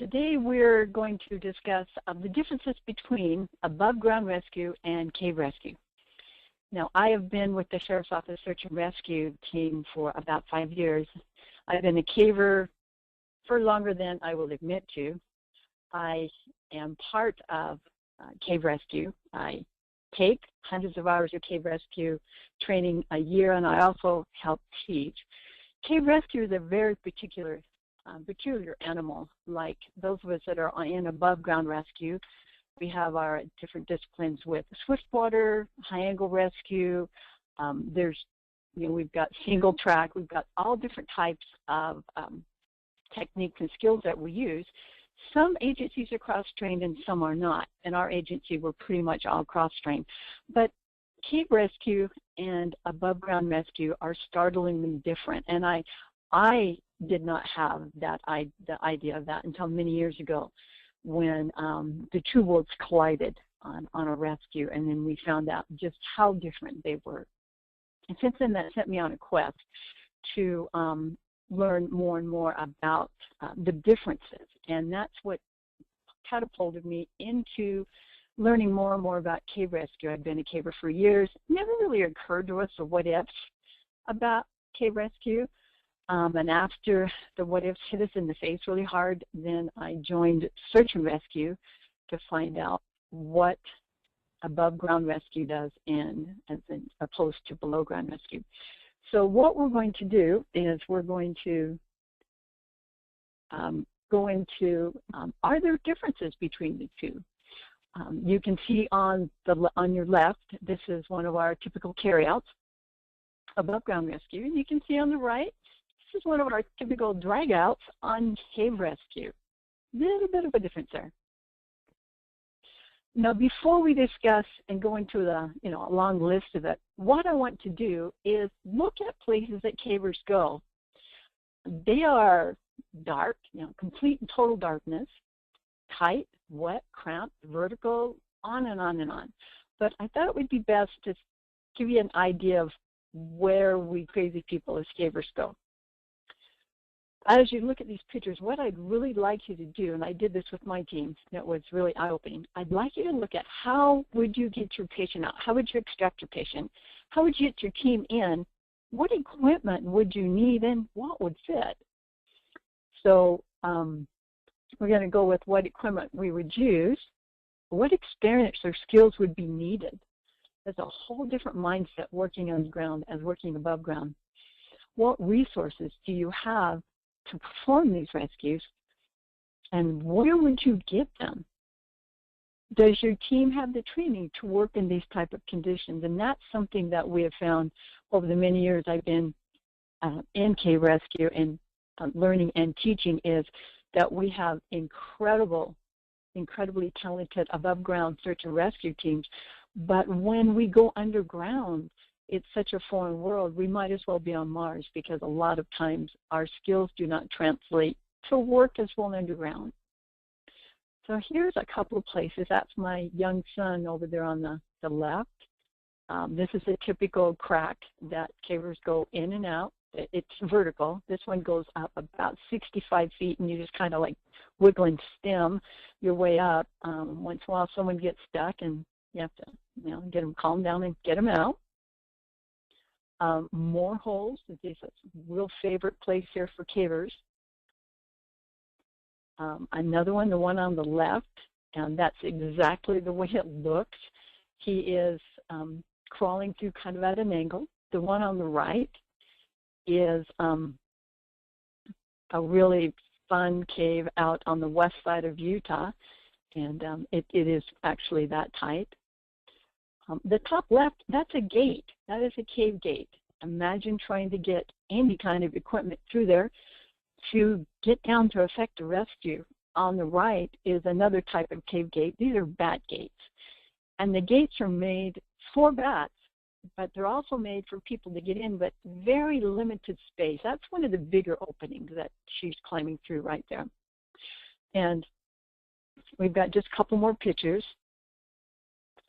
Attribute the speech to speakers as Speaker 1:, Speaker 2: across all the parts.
Speaker 1: Today we're going to discuss the differences between above ground rescue and cave rescue. Now, I have been with the Sheriff's Office Search and Rescue team for about 5 years. I've been a caver for longer than I will admit to. I am part of cave rescue. I take hundreds of hours of cave rescue training a year, and I also help teach. Cave rescue is a very peculiar animal, like those of us that are in above ground rescue. We have our different disciplines with swiftwater, high angle rescue. We've got single track. We've got all different types of techniques and skills that we use. Some agencies are cross-trained and some are not. In our agency, we're pretty much all cross-trained. But cave rescue and above ground rescue are startlingly different. And I did not have the idea of that until many years ago when the two worlds collided on a rescue, and then we found out just how different they were. And since then, that sent me on a quest to learn more and more about the differences, and that's what catapulted me into learning more and more about cave rescue. I've been a caver for years. It never really occurred to us the what ifs about cave rescue. And after the what ifs hit us in the face really hard, then I joined Search and Rescue to find out what above ground rescue does as opposed to below ground rescue. So what we're going to do is we're going to go into are there differences between the two? You can see on your left, this is one of our typical carryouts, above ground rescue. And you can see on the right, this is one of our typical drag-outs on cave rescue. Little bit of a difference there. Now, before we discuss and go into a long list of it, what I want to do is look at places that cavers go. They are dark, complete and total darkness, tight, wet, cramped, vertical, on and on and on. But I thought it would be best to give you an idea of where we crazy people as cavers go. As you look at these pictures, what I'd really like you to do, and I did this with my team, that was really eye-opening, I'd like you to look at how would you get your patient out? How would you extract your patient? How would you get your team in? What equipment would you need and what would fit? So we're going to go with what equipment we would use, what experience or skills would be needed. There's a whole different mindset working on the ground as working above ground. What resources do you have to perform these rescues, and where would you get them? Does your team have the training to work in these type of conditions? And that's something that we have found over the many years I've been in cave rescue and learning and teaching, is that we have incredibly talented above ground search and rescue teams, but when we go underground, it's such a foreign world, we might as well be on Mars, because a lot of times our skills do not translate to work as well underground. So here's a couple of places. That's my young son over there on the left. This is a typical crack that cavers go in and out. It's vertical. This one goes up about 65 feet, and you just kind of like wiggle and stem your way up. Once in a while someone gets stuck, and you have to get them calmed down and get them out. More holes. This is a real favorite place here for cavers. Another one, the one on the left, and that's exactly the way it looks. He is crawling through kind of at an angle. The one on the right is a really fun cave out on the west side of Utah, and it is actually that tight. The top left, that's a gate. That is a cave gate. Imagine trying to get any kind of equipment through there to get down to effect a rescue. On the right is another type of cave gate. These are bat gates. And the gates are made for bats, but they're also made for people to get in, but very limited space. That's one of the bigger openings that she's climbing through right there. And we've got just a couple more pictures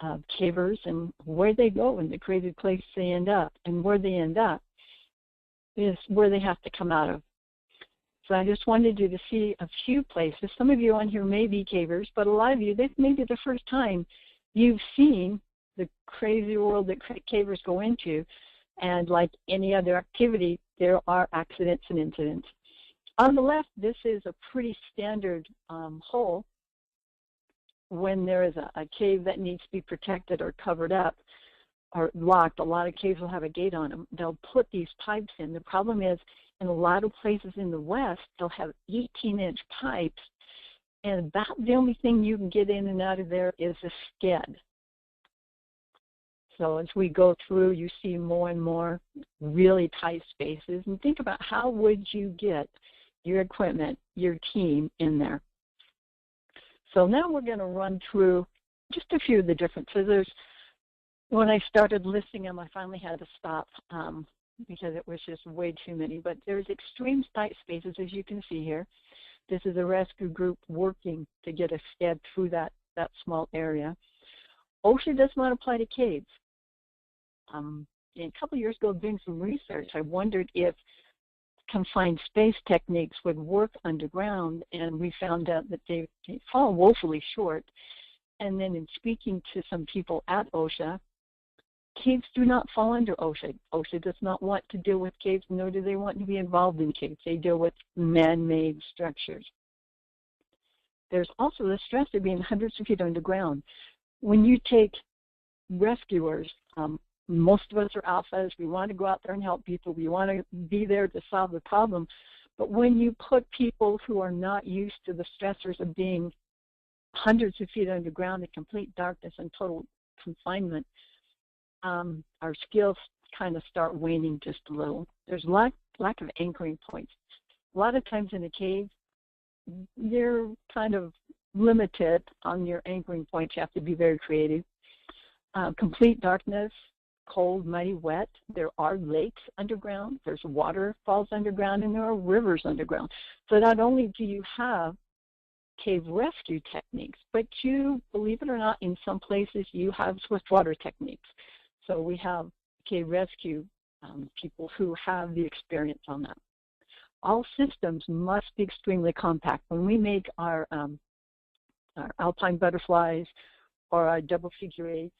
Speaker 1: of cavers and where they go and the crazy place they end up. And where they end up is where they have to come out of. So I just wanted you to see a few places. Some of you on here may be cavers, but a lot of you, this may be the first time you've seen the crazy world that cavers go into. And like any other activity, there are accidents and incidents. On the left, this is a pretty standard hole when there is a cave that needs to be protected or covered up or locked. A lot of caves will have a gate on them. They'll put these pipes in. The problem is, in a lot of places in the West, they'll have 18-inch pipes, and about the only thing you can get in and out of there is a sked. So as we go through, you see more and more really tight spaces. And think about how would you get your equipment, your team in there. So now we're going to run through just a few of the differences. When I started listing them, I finally had to stop because it was just way too many. But there's extreme tight spaces, as you can see here. This is a rescue group working to get a sked through that small area. OSHA does not apply to caves. A couple of years ago, doing some research, I wondered if confined space techniques would work underground, and we found out that they fall woefully short. And then in speaking to some people at OSHA, caves do not fall under OSHA. OSHA does not want to deal with caves, nor do they want to be involved in caves. They deal with man-made structures. There's also the stress of being hundreds of feet underground. When you take rescuers, most of us are alphas. We want to go out there and help people. We want to be there to solve the problem. But when you put people who are not used to the stressors of being hundreds of feet underground in complete darkness and total confinement, our skills kind of start waning just a little. There's lack of anchoring points. A lot of times in a cave, you're kind of limited on your anchoring points. You have to be very creative. Complete darkness, cold, muddy, wet. There are lakes underground. There's waterfalls underground, and there are rivers underground. So not only do you have cave rescue techniques, but you, believe it or not, in some places you have swiftwater techniques. So we have cave rescue people who have the experience on that. All systems must be extremely compact. When we make our alpine butterflies or our double figure eights,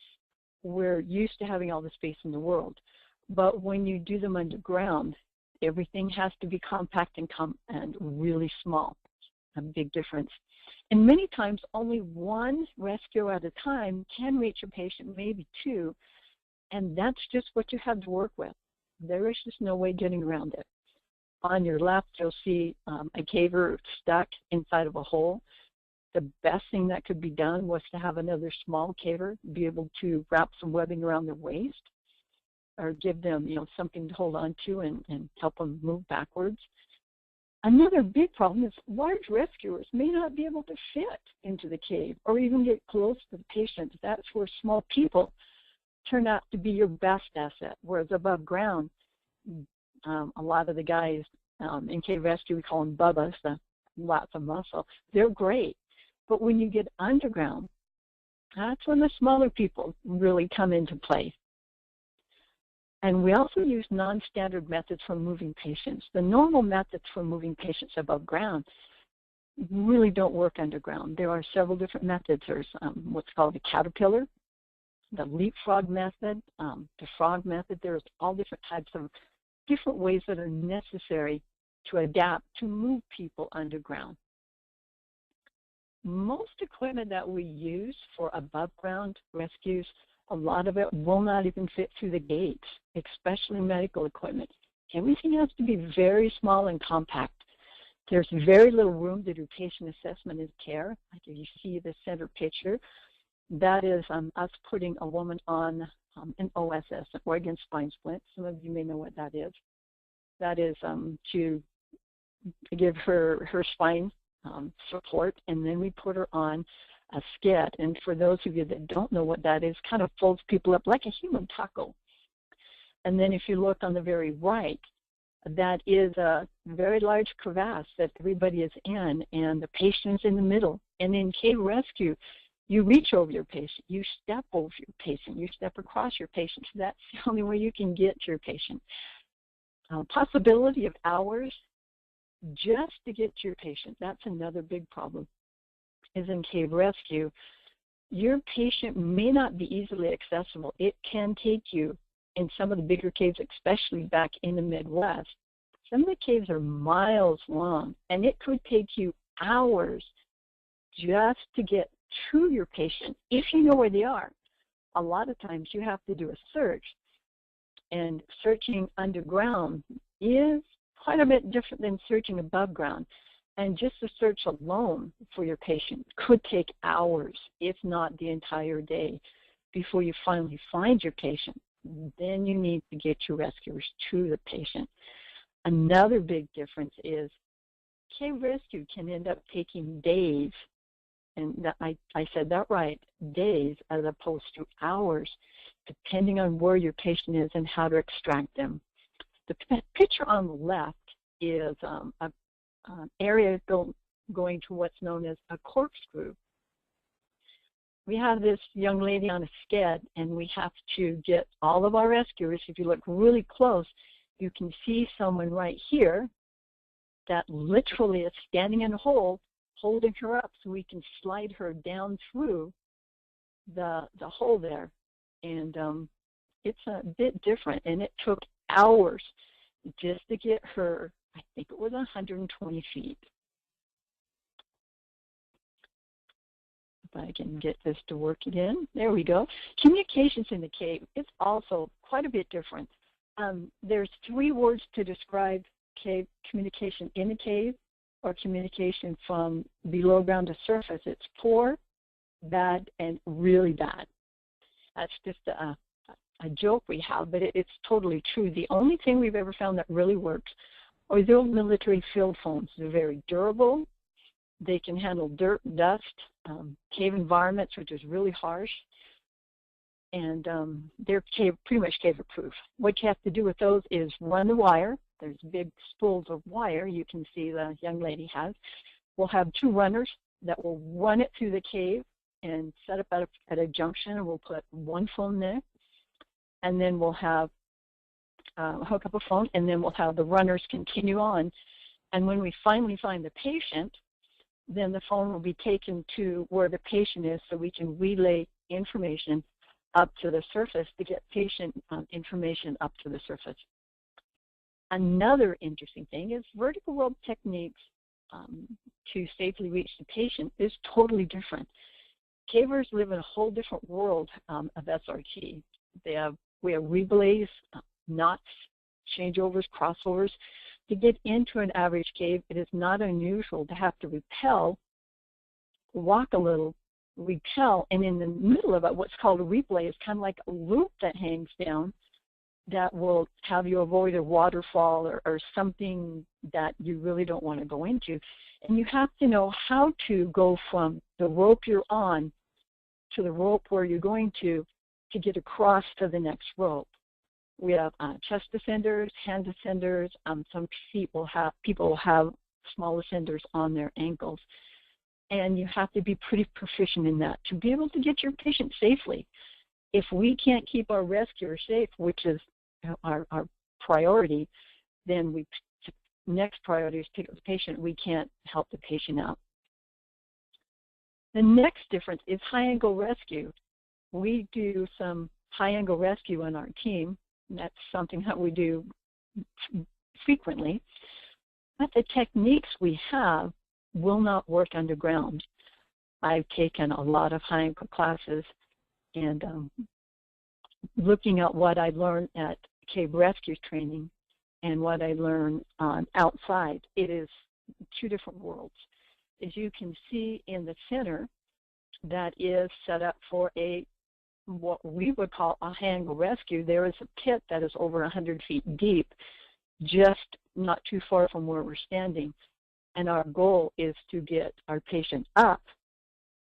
Speaker 1: we're used to having all the space in the world. But when you do them underground, everything has to be compact and really small. A big difference. And many times only one rescue at a time can reach a patient, maybe two, and that's just what you have to work with. There is just no way getting around it. On your left, you'll see a caver stuck inside of a hole. The best thing that could be done was to have another small caver be able to wrap some webbing around their waist or give them, something to hold on to and help them move backwards. Another big problem is large rescuers may not be able to fit into the cave or even get close to the patient. That's where small people turn out to be your best asset, whereas above ground, a lot of the guys in cave rescue, we call them bubbas, lots of muscle. They're great. But when you get underground, that's when the smaller people really come into play. And we also use non-standard methods for moving patients. The normal methods for moving patients above ground really don't work underground. There are several different methods. There's what's called a caterpillar, the leapfrog method, the frog method. There's all different types of different ways that are necessary to adapt to move people underground. Most equipment that we use for above ground rescues, a lot of it will not even fit through the gates, especially medical equipment. Everything has to be very small and compact. There's very little room to do patient assessment and care. Like if you see the center picture, that is us putting a woman on an OSS, an organ spine splint. Some of you may know what that is. That is to give her spine support, and then we put her on a sked. And for those of you that don't know what that is, kind of folds people up like a human taco. And then if you look on the very right, that is a very large crevasse that everybody is in, and the patient's in the middle. And in cave rescue, you reach over your patient, you step over your patient, you step across your patient. So that's the only way you can get to your patient. Possibility of hours just to get to your patient. That's another big problem, is in cave rescue. Your patient may not be easily accessible. It can take you, in some of the bigger caves, especially back in the Midwest, some of the caves are miles long, and it could take you hours just to get to your patient if you know where they are. A lot of times you have to do a search, and searching underground is quite a bit different than searching above ground. And just the search alone for your patient could take hours, if not the entire day, before you finally find your patient. Then you need to get your rescuers to the patient. Another big difference is cave rescue can end up taking days, and I said that right, days as opposed to hours, depending on where your patient is and how to extract them. The picture on the left is an area going to what's known as a corkscrew. We have this young lady on a sked, and we have to get all of our rescuers. If you look really close, you can see someone right here that literally is standing in a hole, holding her up so we can slide her down through the hole there. And it's a bit different, and it took hours just to get her. I think it was 120 feet. If I can get this to work again. There we go. Communications in the cave is also quite a bit different. There's 3 words to describe cave communication in a cave, or communication from below ground to surface. It's poor, bad, and really bad. That's just a joke we have, but it's totally true. The only thing we've ever found that really works are the old military field phones. They're very durable. They can handle dirt, dust, cave environments, which is really harsh, and they're pretty much cave-proof. What you have to do with those is run the wire. There's big spools of wire you can see the young lady has. We'll have 2 runners that will run it through the cave and set up at a junction, and we'll put 1 phone there, and then we'll have hook up a phone, and then we'll have the runners continue on. And when we finally find the patient, then the phone will be taken to where the patient is, so we can relay information up to the surface to get patient information up to the surface. Another interesting thing is vertical rope techniques to safely reach the patient is totally different. Cavers live in a whole different world of SRT. We have relays, knots, changeovers, crossovers. To get into an average cave, it is not unusual to have to rappel, walk a little, repel, and in the middle of it, what's called a replay is kind of like a loop that hangs down that will have you avoid a waterfall or something that you really don't want to go into. And you have to know how to go from the rope you're on to the rope where you're going to get across to the next rope. We have chest ascenders, hand ascenders. Some people will have small ascenders on their ankles. And you have to be pretty proficient in that to be able to get your patient safely. If we can't keep our rescuer safe, which is our priority, then next priority is pick up the patient. We can't help the patient out. The next difference is high-angle rescue. We do some high-angle rescue on our team. That's something that we do frequently. But the techniques we have will not work underground. I've taken a lot of high-angle classes, and looking at what I learned at cave rescue training and what I learned outside, it is 2 different worlds. As you can see in the center, that is set up for what we would call a high-angle rescue. There is a pit that is over 100 feet deep, just not too far from where we're standing. And our goal is to get our patient up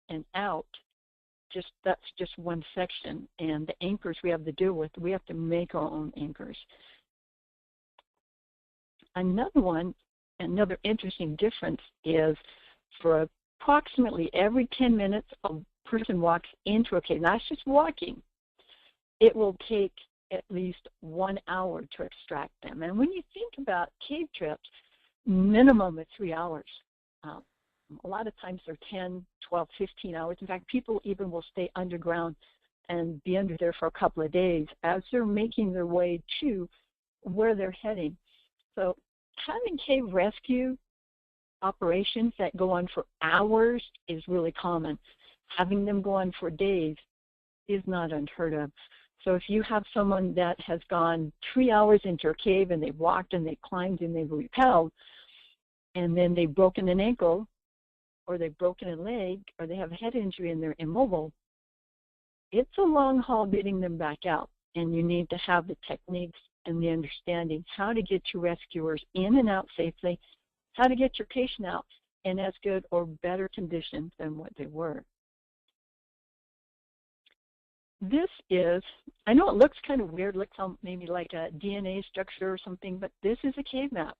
Speaker 1: and out. That's just one section. And the anchors we have to deal with, we have to make our own anchors. Another interesting difference is for approximately every 10 minutes, a person walks into a cave. That's just walking. It will take at least 1 hour to extract them. And when you think about cave trips, minimum of 3 hours. A lot of times they're 10, 12, 15 hours. In fact, people even will stay underground and be under there for a couple of days as they're making their way to where they're heading. So having cave rescue operations that go on for hours is really common. Having them go on for days is not unheard of. So if you have someone that has gone 3 hours into a cave and they've walked and they climbed and they've repelled, and then they've broken an ankle or they've broken a leg or they have a head injury and they're immobile, it's a long haul getting them back out. And you need to have the techniques and the understanding how to get your rescuers in and out safely, how to get your patient out in as good or better conditions than what they were. This is, I know it looks kind of weird, looks maybe like a DNA structure or something, but this is a cave map.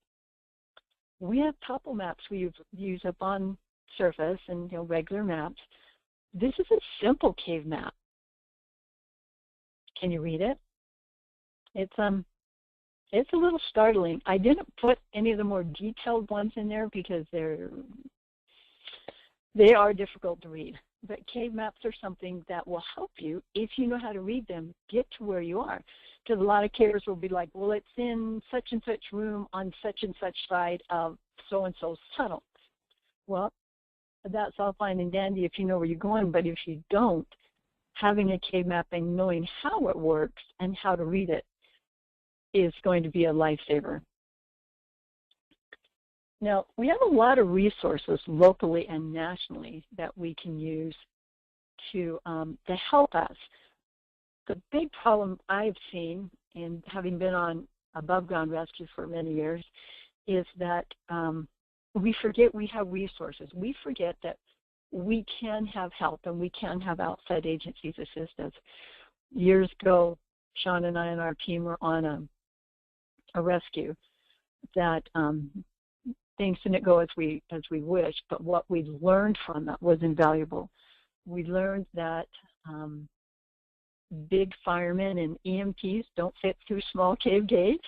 Speaker 1: We have topo maps we use up on surface and regular maps. This is a simple cave map. Can you read it? It's a little startling. I didn't put any of the more detailed ones in there because they are difficult to read. But cave maps are something that will help you, if you know how to read them, get to where you are. Because a lot of cavers will be like, well, it's in such and such room on such and such side of so-and-so's tunnel. Well, that's all fine and dandy if you know where you're going, but if you don't, having a cave map and knowing how it works and how to read it is going to be a lifesaver. Now, we have a lot of resources locally and nationally that we can use to help us. The big problem I've seen, in having been on above ground rescue for many years, is that we forget we have resources. We forget that we can have help and we can have outside agencies assist us. Years ago, Sean and I and our team were on a rescue that things didn't go as we wished, but what we learned from it was invaluable. We learned that big firemen and EMTs don't fit through small cave gates,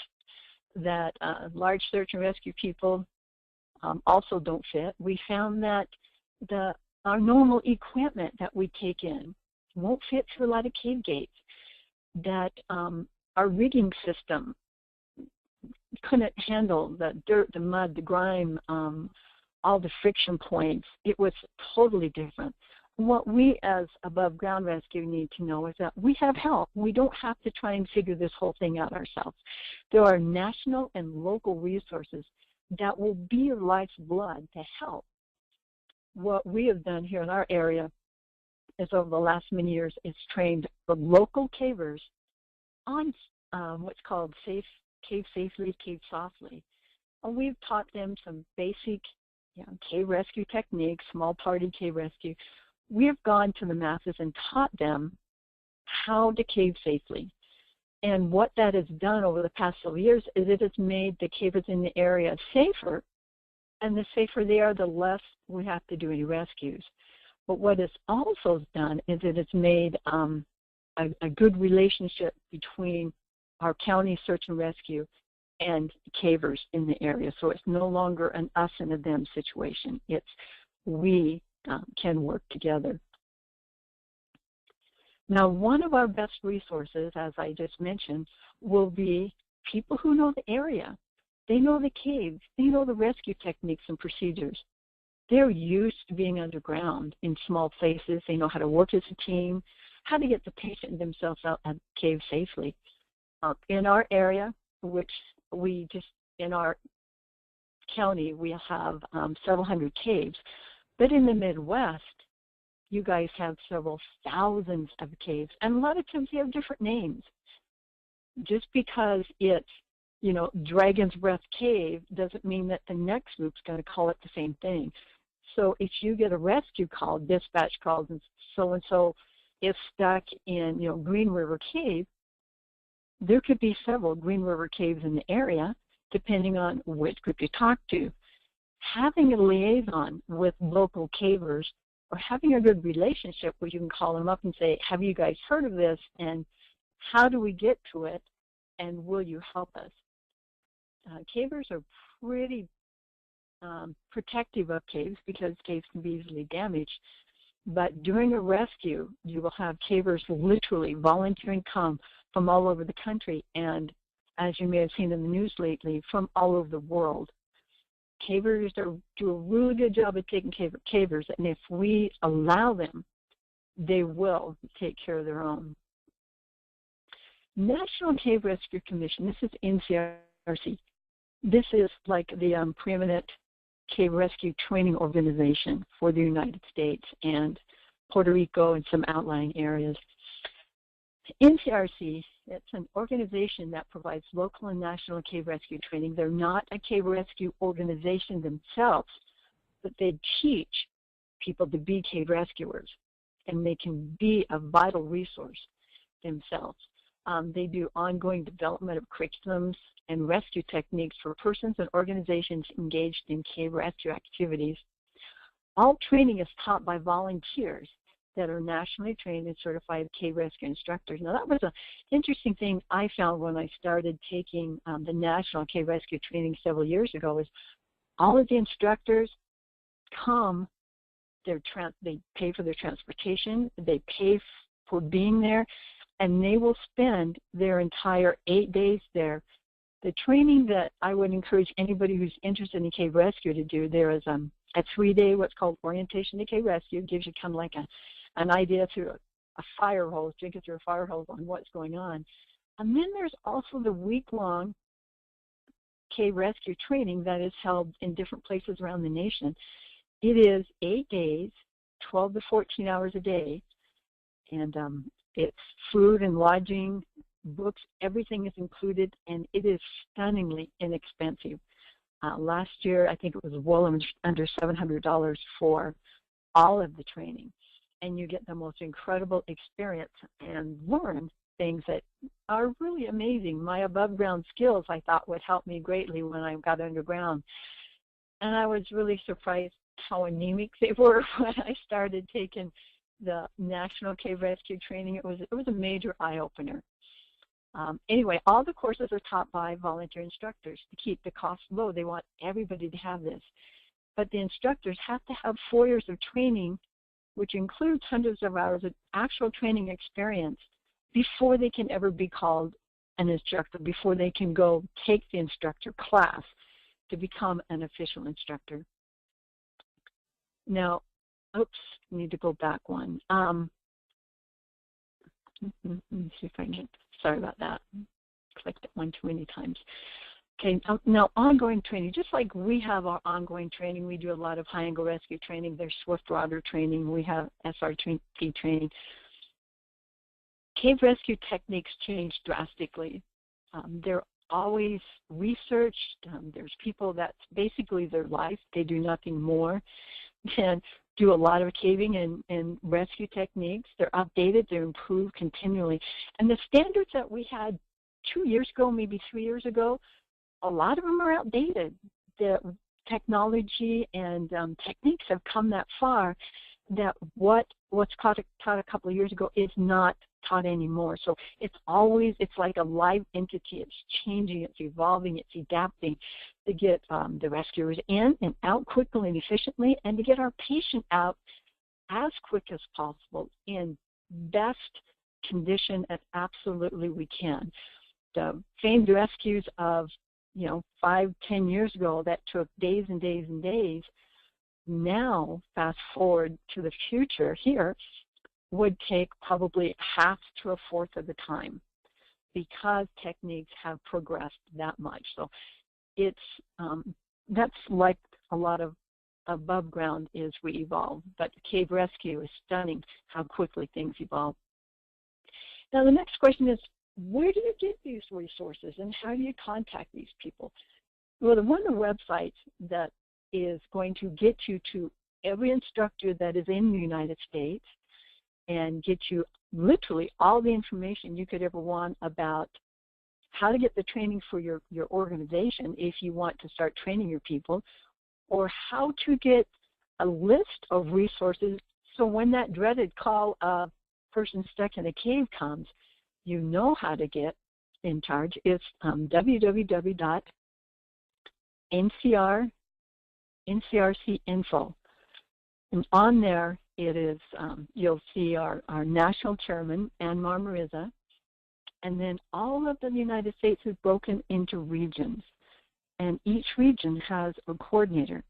Speaker 1: that large search and rescue people also don't fit. We found that our normal equipment that we take in won't fit through a lot of cave gates, that our rigging system couldn't handle the dirt, the mud, the grime, all the friction points. It was totally different. What we as above ground rescue need to know is that we have help. We don't have to try and figure this whole thing out ourselves. There are national and local resources that will be your life's blood to help. What we have done here in our area is over the last many years is trained the local cavers on what's called cave safely, cave softly. And we've taught them some basic cave rescue techniques, small party cave rescue. We have gone to the masses and taught them how to cave safely. And what that has done over the past several years is it has made the cavers in the area safer. And the safer they are, the less we have to do any rescues. But what it's also done is that it's made a good relationship between our county search and rescue and cavers in the area. So it's no longer an us and a them situation. It's we can work together. Now, one of our best resources, as I just mentioned, will be people who know the area. They know the caves. They know the rescue techniques and procedures. They're used to being underground in small places. They know how to work as a team, how to get the patient themselves out of the cave safely. In our area, which in our county, we have several hundred caves. But in the Midwest, you guys have several thousands of caves. And a lot of times they have different names. Just because it's Dragon's Breath Cave doesn't mean that the next group's going to call it the same thing. So if you get a rescue call, dispatch calls, and so is stuck in Green River Cave, there could be several Green River Caves in the area, depending on which group you talk to. Having a liaison with local cavers or having a good relationship where you can call them up and say, have you guys heard of this, and how do we get to it, and will you help us? Cavers are pretty protective of caves because caves can be easily damaged. But during a rescue, you will have cavers literally volunteering come from all over the country, and as you may have seen in the news lately, from all over the world. Cavers do a really good job of taking care of cavers, and if we allow them, they will take care of their own. National Cave Rescue Commission, this is NCRC. This is like the preeminent cave rescue training organization for the United States and Puerto Rico and some outlying areas. NCRC, it's an organization that provides local and national cave rescue training. They're not a cave rescue organization themselves, but they teach people to be cave rescuers, and they can be a vital resource themselves. They do ongoing development of curriculums and rescue techniques for persons and organizations engaged in cave rescue activities. All training is taught by volunteers that are nationally trained and certified cave rescue instructors. Now, that was an interesting thing I found when I started taking the national cave rescue training several years ago, is all of the instructors come, they pay for their transportation, they pay for being there, and they will spend their entire 8 days there. The training that I would encourage anybody who's interested in cave rescue to do, there is a 3-day what's called orientation to cave rescue. It gives you kind of like an idea through a fire hose, drinking through a fire hose on what's going on. And then there's also the week-long cave rescue training that is held in different places around the nation. It is 8 days, 12 to 14 hours a day, and it's food and lodging, books, everything is included, and it is stunningly inexpensive. Last year, I think it was well under $700 for all of the training, and you get the most incredible experience and learn things that are really amazing. My above ground skills, I thought, would help me greatly when I got underground, and I was really surprised how anemic they were when I started taking the National Cave Rescue training. It was a major eye-opener. Anyway, all the courses are taught by volunteer instructors to keep the cost low. They want everybody to have this. But the instructors have to have 4 years of training, which includes hundreds of hours of actual training experience, before they can ever be called an instructor, before they can go take the instructor class to become an official instructor. Now, oops, I need to go back one. Let me see if I can, sorry about that. Clicked it one too many times. Okay, now ongoing training, just like we have our ongoing training, we do a lot of high angle rescue training, there's swift water training, we have SRT training. Cave rescue techniques change drastically. They're always researched. There's people that's basically their life. They do nothing more than do a lot of caving and rescue techniques. They're updated, they're improved continually. And the standards that we had 2 years ago, maybe 3 years ago, a lot of them are outdated. The technology and techniques have come that far that what's taught a couple of years ago is not taught anymore. So it's like a live entity. It's changing, it's evolving, it's adapting to get the rescuers in and out quickly and efficiently, and to get our patient out as quick as possible in best condition as absolutely we can. The famed rescues of 5-10 years ago that took days and days and days, now fast forward to the future here, would take probably half to a fourth of the time, because techniques have progressed that much. So it's that's like a lot of above ground is we evolve, but cave rescue is stunning how quickly things evolve. Now the next question is, where do you get these resources and how do you contact these people? Well, one of the websites that is going to get you to every instructor that is in the United States and get you literally all the information you could ever want about how to get the training for your organization if you want to start training your people, or how to get a list of resources so when that dreaded call of person stuck in a cave comes, you know how to get in charge. It's www.ncr.gov NCRC info. And on there, it is, you'll see our national chairman, Ann Marmariza, and then all of the United States is broken into regions. And each region has a coordinator.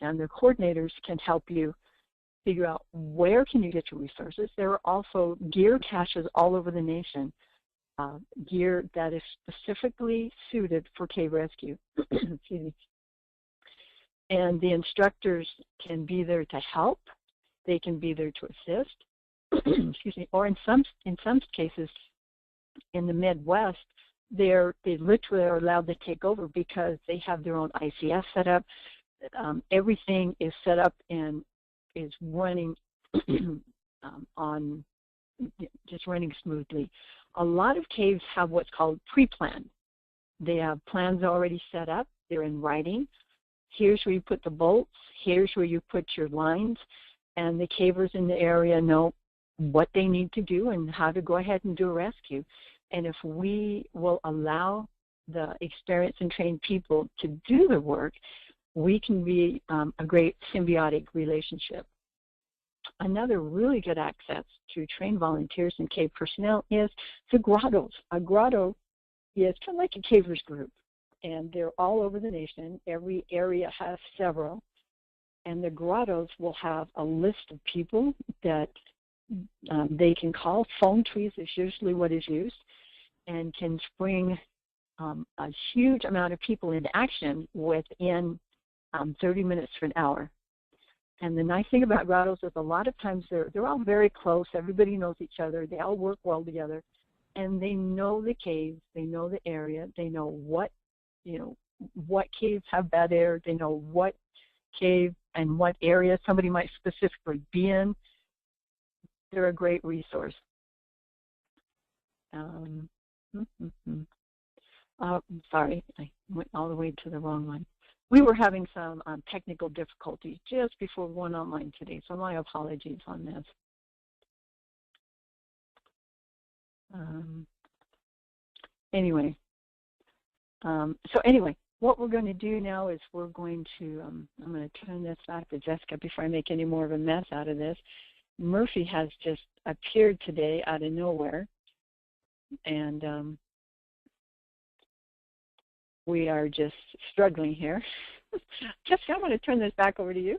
Speaker 1: And the coordinators can help you figure out where can you get your resources. There are also gear caches all over the nation, gear that is specifically suited for cave rescue. Excuse me. And the instructors can be there to help. They can be there to assist. Excuse me. Or in some cases, in the Midwest, they literally are allowed to take over because they have their own ICS set up. Everything is set up and is running just running smoothly. A lot of caves have what's called pre-planned. They have plans already set up. They're in writing. Here's where you put the bolts. Here's where you put your lines. And the cavers in the area know what they need to do and how to go ahead and do a rescue. And if we will allow the experienced and trained people to do the work, we can be a great symbiotic relationship. Another really good access to trained volunteers and cave personnel is the grottos. A grotto is kind of like a cavers group, and they're all over the nation. Every area has several, and the grottos will have a list of people that they can call. Phone trees is usually what is used, and can spring a huge amount of people into action within 30 minutes to an hour. And the nice thing about grottos is a lot of times they're all very close. Everybody knows each other. They all work well together, and they know the caves. They know the area. They know what caves have bad air. They know what cave and what area somebody might specifically be in. They're a great resource. Sorry, I went all the way to the wrong one. We were having some technical difficulties just before we went online today, so my apologies on this. Anyway, what we're going to do now is we're going to, I'm going to turn this back to Jessica before I make any more of a mess out of this. Murphy has just appeared today out of nowhere, and we are just struggling here. Jessica, I'm going to turn this back over to you.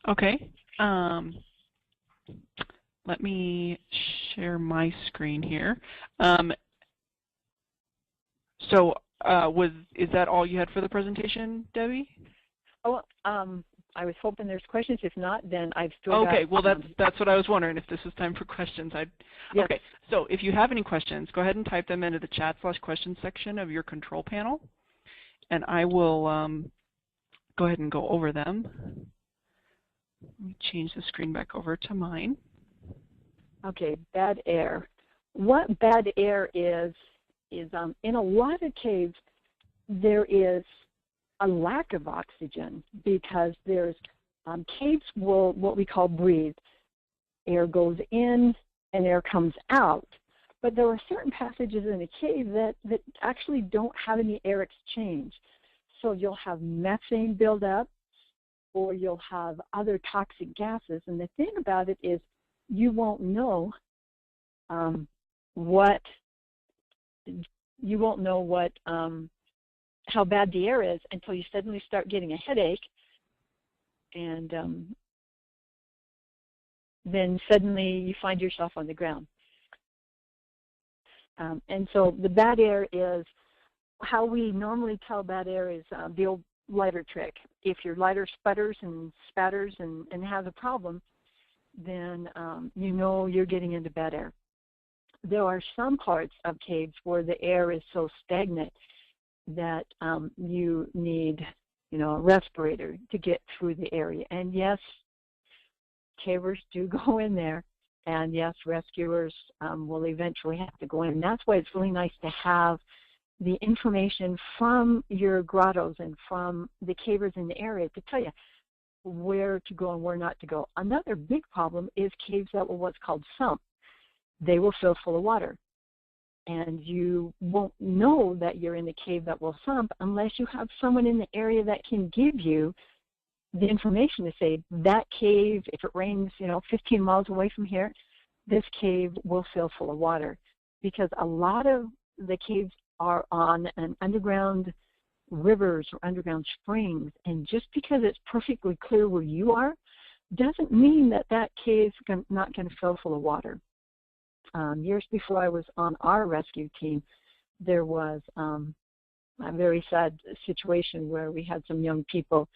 Speaker 2: Okay. Let me share my screen here. Is that all you had for the presentation, Debbie?
Speaker 1: Oh, I was hoping there's questions. If not, then I've still got...
Speaker 2: Okay, well that's what I was wondering, if this was time for questions.
Speaker 1: Yes.
Speaker 2: Okay, so if you have any questions, go ahead and type them into the chat/questions section of your control panel, and I will go ahead and go over them. Let me change the screen back over to mine.
Speaker 1: Okay, bad air. What bad air is in a lot of caves, there is a lack of oxygen because there's caves will what we call breathe. Air goes in and air comes out. But there are certain passages in a cave that actually don't have any air exchange. So you'll have methane build up, or you'll have other toxic gases. And the thing about it is you won't know how bad the air is until you suddenly start getting a headache, and then suddenly you find yourself on the ground. And so the bad air is, how we normally tell bad air is the old lighter trick. If your lighter sputters and spatters and has a problem, then you know you're getting into bad air. There are some parts of caves where the air is so stagnant that you need, a respirator to get through the area. And yes, cavers do go in there, and yes, rescuers will eventually have to go in. And that's why it's really nice to have the information from your grottos and from the cavers in the area to tell you where to go and where not to go. Another big problem is caves that will what's called sump. They will fill full of water. And you won't know that you're in a cave that will sump unless you have someone in the area that can give you the information to say that cave, if it rains, 15 miles away from here, this cave will fill full of water. Because a lot of the caves are on an underground rivers or underground springs, and just because it's perfectly clear where you are doesn't mean that that cave's not going to fill full of water. Years before I was on our rescue team, there was a very sad situation where we had some young people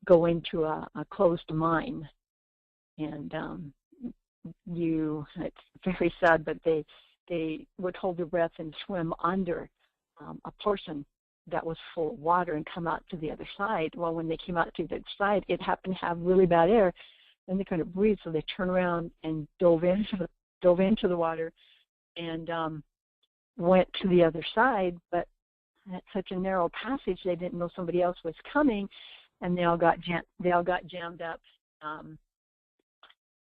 Speaker 1: go into a closed mine, and it's very sad, but they would hold their breath and swim under a portion that was full of water and come out to the other side. Well, when they came out to the other side, it happened to have really bad air, and they couldn't breathe, so they turned around and dove into the water and went to the other side. But at such a narrow passage, they didn't know somebody else was coming, and they all got jammed up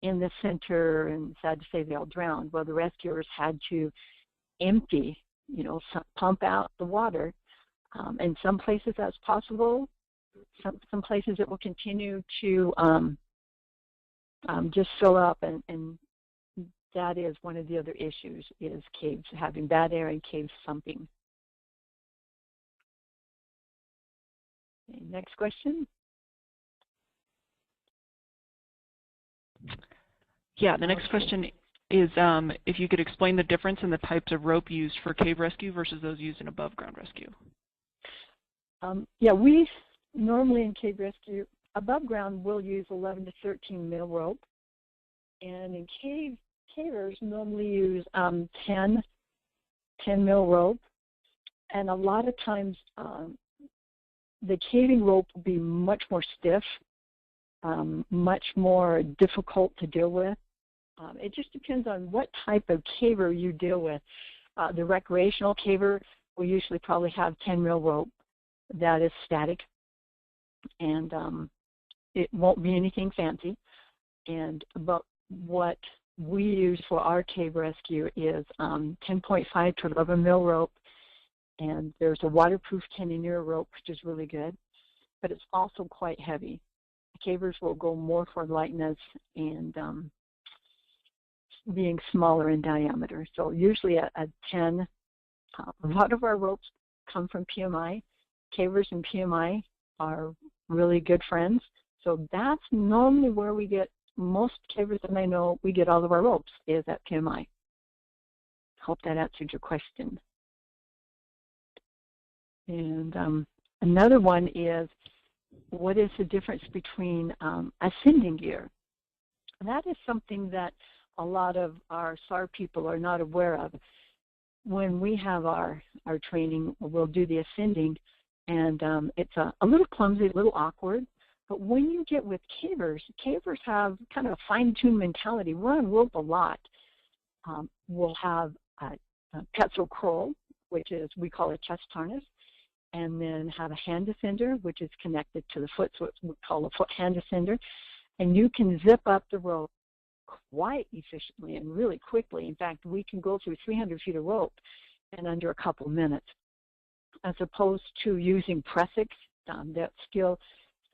Speaker 1: in the center, and sad to say they all drowned. Well, the rescuers had to empty, pump out the water. In some places that's possible. Some places it will continue to just fill up, and that is one of the other issues, is caves having bad air and caves sumping. Okay, next question.
Speaker 2: Yeah, the next question is if you could explain the difference in the types of rope used for cave rescue versus those used in above ground rescue.
Speaker 1: Yeah, we normally in cave rescue, above ground, we'll use 11 to 13 mil rope, and in cavers normally use 10 mil rope, and a lot of times the caving rope will be much more stiff, much more difficult to deal with. It just depends on what type of caver you deal with. The recreational caver will usually probably have 10 mil rope that is static, and it won't be anything fancy. But what we use for our cave rescue is 10.5 to 11 mil rope, and there's a waterproof tensioner rope, which is really good, but it's also quite heavy. Cavers will go more for lightness and being smaller in diameter. So usually a 10. A lot of our ropes come from PMI. Cavers and PMI are really good friends. So that's normally where we get most cavers that I know, we get all of our ropes, is at PMI. Hope that answered your question. And another one is, what is the difference between ascending gear? And that is something that a lot of our SAR people are not aware of. When we have our training, we'll do the ascending, and it's a little clumsy, a little awkward. But when you get with cavers have kind of a fine-tuned mentality. We're on rope a lot. We'll have a Petzl curl, which is, we call a chest harness, and then have a hand descender, which is connected to the foot, so it's what we call a foot hand descender. And you can zip up the rope quite efficiently and really quickly. In fact, we can go through 300 feet of rope in under a couple minutes, as opposed to using pressix. That skill,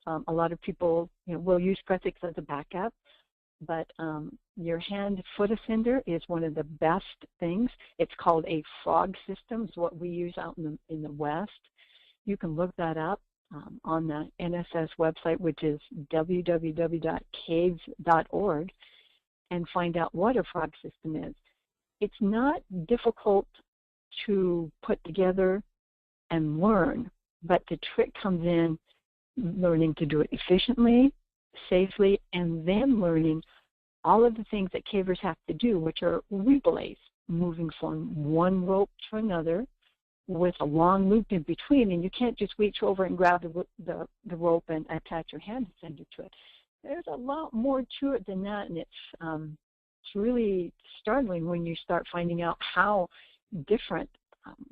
Speaker 1: a lot of people will use pressix as a backup, but your hand-foot ascender is one of the best things. It's called a frog system. It's what we use out in the West. You can look that up on the NSS website, which is www.caves.org, and find out what a frog system is. It's not difficult to put together and learn, but the trick comes in learning to do it efficiently, safely, and then learning all of the things that cavers have to do, which are rebelays, moving from one rope to another with a long loop in between, and you can't just reach over and grab the rope and attach your hand extender to it. There's a lot more to it than that, and it's really startling when you start finding out how different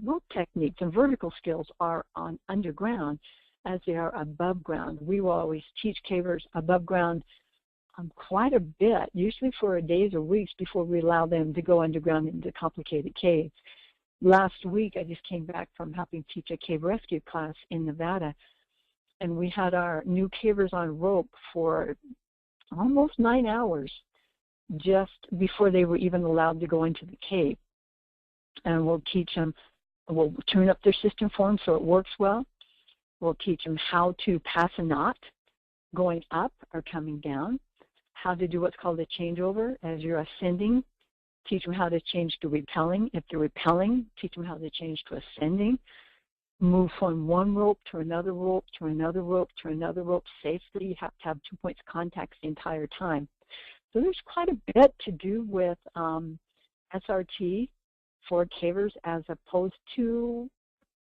Speaker 1: rope techniques and vertical skills are on underground as they are above ground. We will always teach cavers above ground quite a bit, usually for days or weeks before we allow them to go underground into complicated caves. last week I just came back from helping teach a cave rescue class in Nevada, and we had our new cavers on rope for almost 9 hours just before they were even allowed to go into the cave. And we'll teach them, we'll tune up their system for them so it works well. We'll teach them how to pass a knot going up or coming down, how to do what's called a changeover as you're ascending, teach them how to change to repelling. If they're repelling, teach them how to change to ascending, move from one rope to another rope to another rope to another rope safely. You have to have 2 points of contact the entire time. So there's quite a bit to do with SRT for cavers as opposed to,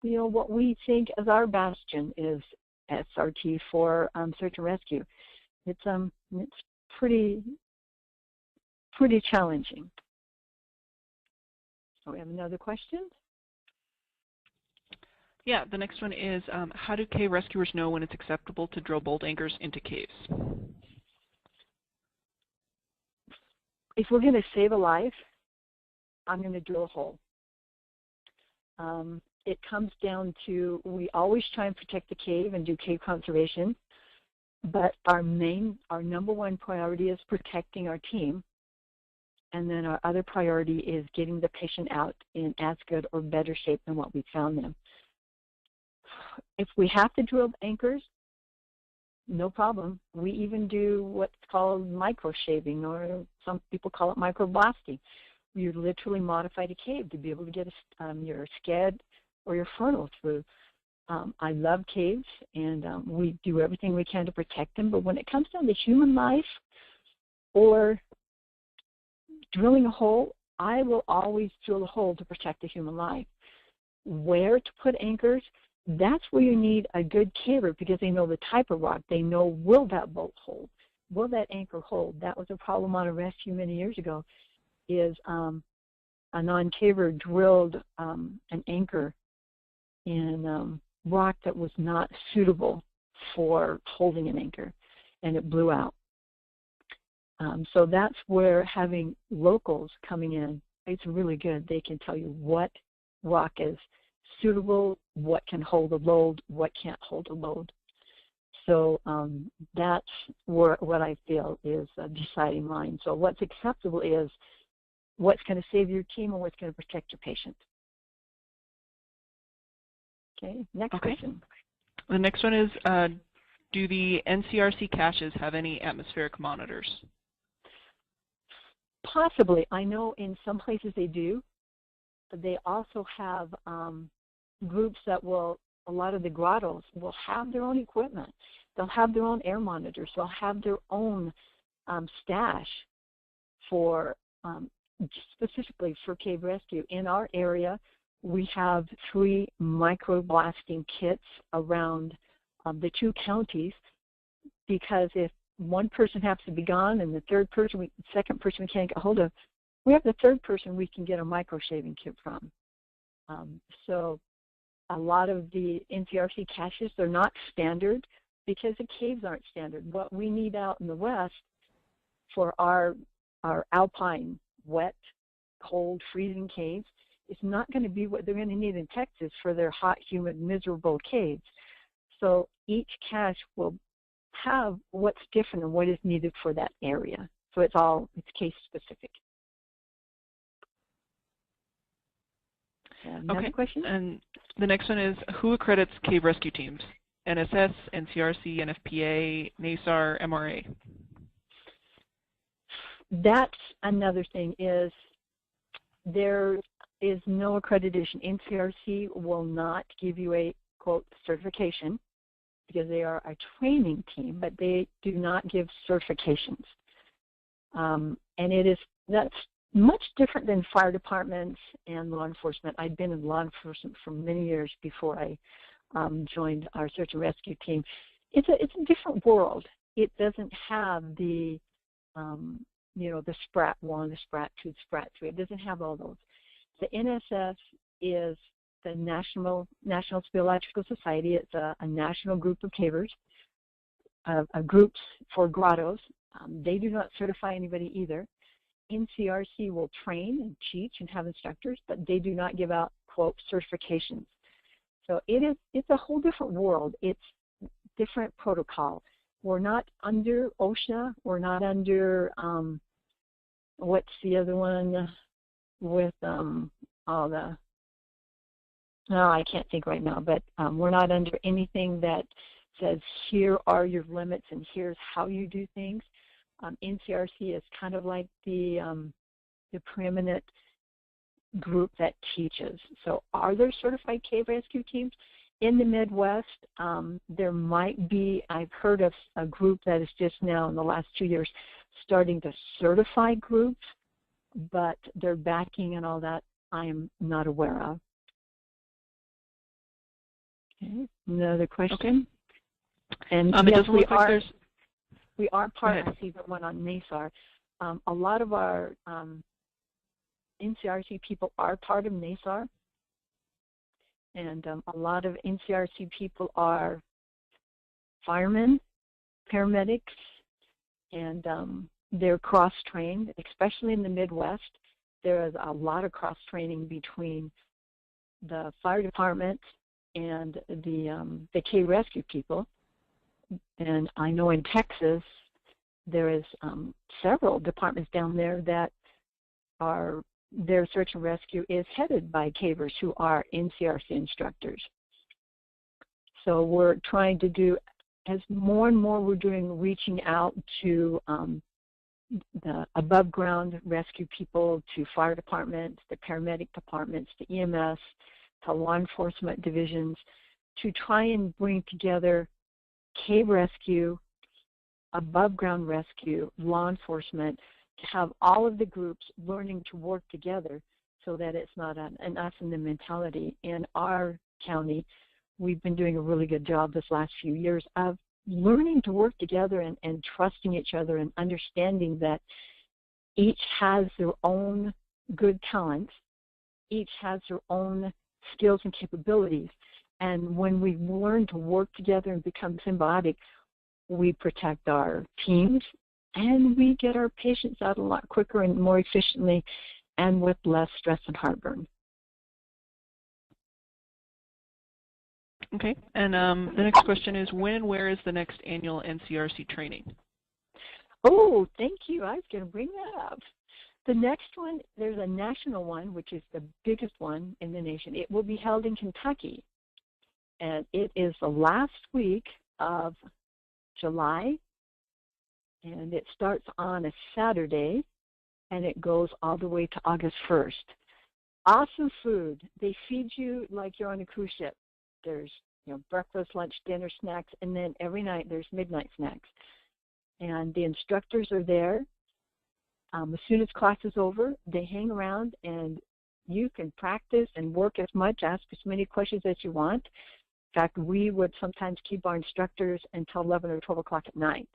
Speaker 1: you know, what we think as our bastion is SRT for search and rescue. It's pretty challenging. So we have another question.
Speaker 2: Yeah, the next one is, how do cave rescuers know when it's acceptable to drill bolt anchors into caves?
Speaker 1: If we're going to save a life, I'm going to drill a hole. It comes down to, we always try and protect the cave and do cave conservation, but our number one priority is protecting our team, and then our other priority is getting the patient out in as good or better shape than what we found them. If we have to drill anchors, no problem. We even do what's called micro shaving, or some people call it microblasting. You literally modify the cave to be able to get your sked or your funnel through. I love caves, and we do everything we can to protect them, but when it comes down to human life or drilling a hole, I will always drill a hole to protect a human life. Where to put anchors, that's where you need a good caver, because they know the type of rock. They know, will that bolt hold? Will that anchor hold? That was a problem on a rescue many years ago, is a non-caver drilled an anchor in rock that was not suitable for holding an anchor, and it blew out. So that's where having locals coming in, it's really good. They can tell you what rock is suitable, what can hold a load, what can't hold a load. So that's what I feel is a deciding line. So what's acceptable is what's going to save your team and what's going to protect your patient. Okay, next question.
Speaker 2: The next one is, do the NCRC caches have any atmospheric monitors?
Speaker 1: Possibly. I know in some places they do, but they also have groups that will, a lot of the grottos will have their own equipment. They'll have their own air monitors. They'll have their own stash for specifically for cave rescue. In our area, we have 3 microblasting kits around the 2 counties, because if one person has to be gone and the second person we can't get hold of, we have the third person we can get a micro shaving kit from. So a lot of the NCRC caches, they're not standard because the caves aren't standard. What we need out in the West for our alpine, wet, cold, freezing caves is not going to be what they're going to need in Texas for their hot, humid, miserable caves. So each cache will have what's different and what is needed for that area. So it's case specific. Another question?
Speaker 2: And the next one is, who accredits cave rescue teams? NSS, NCRC, NFPA, NASAR, MRA?
Speaker 1: That's another thing, is there is no accreditation. NCRC will not give you a, quote, certification, because they are a training team, but they do not give certifications. And that's much different than fire departments and law enforcement. I'd been in law enforcement for many years before I joined our search and rescue team. It's a different world. It doesn't have the the SPRAT 1, the SPRAT 2, the SPRAT 3. It doesn't have all those. The NSS is the National Speleological Society. It's a national group of cavers, groups for grottos. They do not certify anybody either. NCRC will train and teach and have instructors, but they do not give out, quote, certifications. So it's a whole different world. It's different protocol. We're not under OSHA. We're not under, what's the other one with all the, no, I can't think right now, but we're not under anything that says here are your limits and here's how you do things. NCRC is kind of like the preeminent group that teaches. So are there certified cave rescue teams? In the Midwest, there might be, I've heard of a group that is just now in the last 2 years starting to certify groups, but their backing and all that I am not aware of. Okay, another question.
Speaker 2: Okay.
Speaker 1: And
Speaker 2: it
Speaker 1: yes,
Speaker 2: doesn't look like there's...
Speaker 1: We are part, I see the one on NASAR. A lot of our NCRC people are part of NASAR, and a lot of NCRC people are firemen, paramedics, and they're cross-trained, especially in the Midwest. There is a lot of cross-training between the fire department and the K-Rescue people. And I know in Texas, there is several departments down there that are, their search and rescue is headed by cavers who are NCRC instructors. So we're trying to do, as more and more we're doing, reaching out to the above ground rescue people, to fire departments, the paramedic departments, to EMS, to law enforcement divisions, to try and bring together cave rescue, above ground rescue, law enforcement, to have all of the groups learning to work together so that it's not an us and them mentality. In our county, we've been doing a really good job this last few years of learning to work together and trusting each other and understanding that each has their own good talents, each has their own skills and capabilities. And when we learn to work together and become symbiotic, we protect our teams and we get our patients out a lot quicker and more efficiently and with less stress and heartburn.
Speaker 2: Okay, and the next question is, when and where is the next annual NCRC training?
Speaker 1: Oh, thank you. I was going to bring that up. The next one, there's a national one, which is the biggest one in the nation. It will be held in Kentucky, and it is the last week of July, and it starts on a Saturday, and it goes all the way to August 1st. Awesome food. They feed you like you're on a cruise ship. There's breakfast, lunch, dinner, snacks, and then every night there's midnight snacks. And the instructors are there. As soon as class is over, they hang around and you can practice and work as much, ask as many questions as you want. In fact, we would sometimes keep our instructors until 11 or 12 o'clock at night.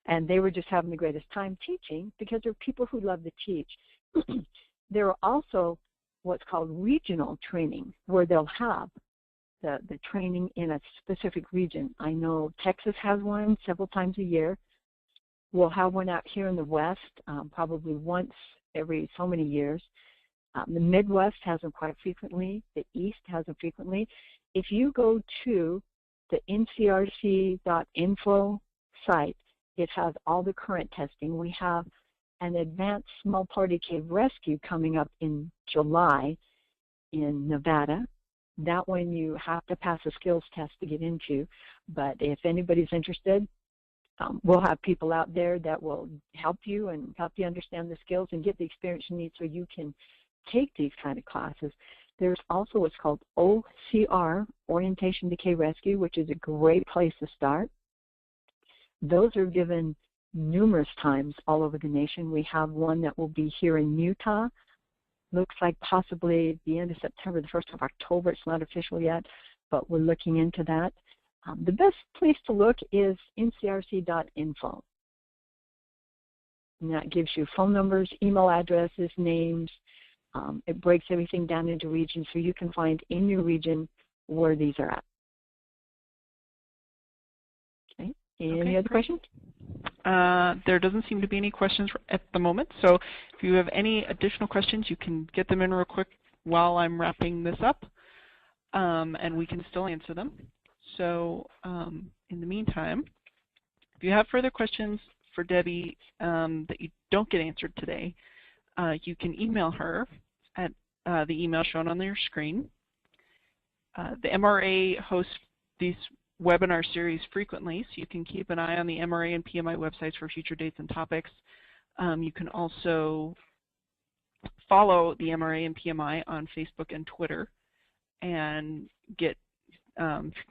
Speaker 1: And they were just having the greatest time teaching because they're people who love to teach. There are also what's called regional training, where they'll have the training in a specific region. I know Texas has one several times a year. We'll have one out here in the West probably once every so many years. The Midwest has them quite frequently. The East has them frequently. If you go to the ncrc.info site, it has all the current testing. We have an advanced small party cave rescue coming up in July in Nevada. That one you have to pass a skills test to get into, but if anybody's interested, we'll have people out there that will help you and help you understand the skills and get the experience you need so you can take these kind of classes. There's also what's called OCR, Orientation to Cave Rescue, which is a great place to start. Those are given numerous times all over the nation. We have one that will be here in Utah. Looks like possibly the end of September, the 1st of October. It's not official yet, but we're looking into that. The best place to look is ncrc.info. And that gives you phone numbers, email addresses, names. It breaks everything down into regions so you can find in your region where these are at. Okay. Any other questions?
Speaker 2: There doesn't seem to be any questions at the moment, so if you have any additional questions, you can get them in real quick while I'm wrapping this up, and we can still answer them. So in the meantime, if you have further questions for Debbie that you don't get answered today, you can email her at the email shown on your screen. The MRA hosts these webinar series frequently, so you can keep an eye on the MRA and PMI websites for future dates and topics. You can also follow the MRA and PMI on Facebook and Twitter and get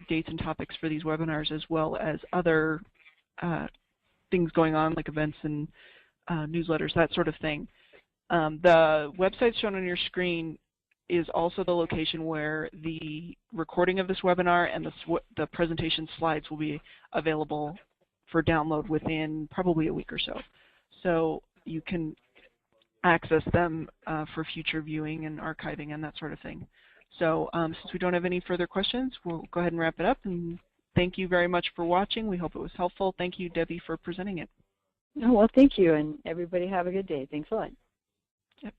Speaker 2: dates and topics for these webinars, as well as other things going on like events and newsletters, that sort of thing. The website shown on your screen is also the location where the recording of this webinar and the presentation slides will be available for download within probably a week or so. So you can access them for future viewing and archiving and that sort of thing. So since we don't have any further questions, we'll go ahead and wrap it up. And thank you very much for watching. We hope it was helpful. Thank you, Debbie, for presenting it.
Speaker 1: Oh, well, thank you, and everybody have a good day. Thanks a lot.
Speaker 2: Yep.